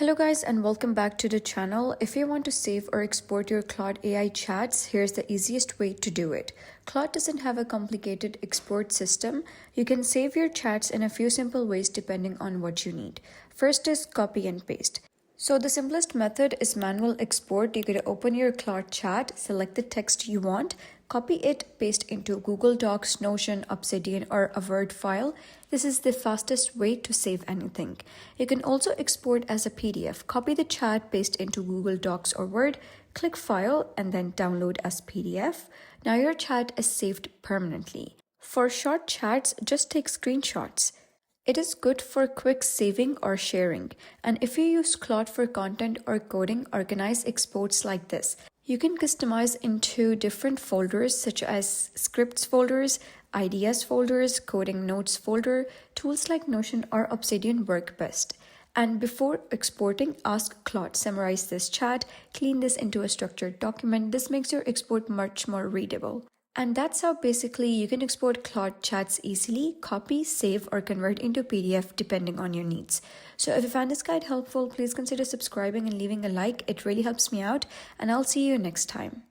Hello guys and welcome back to the channel. If you want to save or export your Claude AI chats, here's the easiest way to do it. Claude doesn't have a complicated export system. You can save your chats in a few simple ways depending on what you need. First is copy and paste. So the simplest method is manual export. You could open your Claude chat, select the text you want, copy it, paste into Google Docs, Notion, Obsidian, or a Word file. This is the fastest way to save anything. You can also export as a PDF. Copy the chat, paste into Google Docs or Word, click File, and then download as PDF. Now your chat is saved permanently. For short chats, just take screenshots. It is good for quick saving or sharing. And if you use Claude for content or coding, organize exports like this. You can customize into different folders such as scripts folders, ideas folders, coding notes folder. Tools like Notion or Obsidian work best. And before exporting, ask Claude, summarize this chat, clean this into a structured document. This makes your export much more readable. And that's how basically you can export Claude chats easily, copy, save, or convert into PDF depending on your needs. So if you found this guide helpful, please consider subscribing and leaving a like. It really helps me out, and I'll see you next time.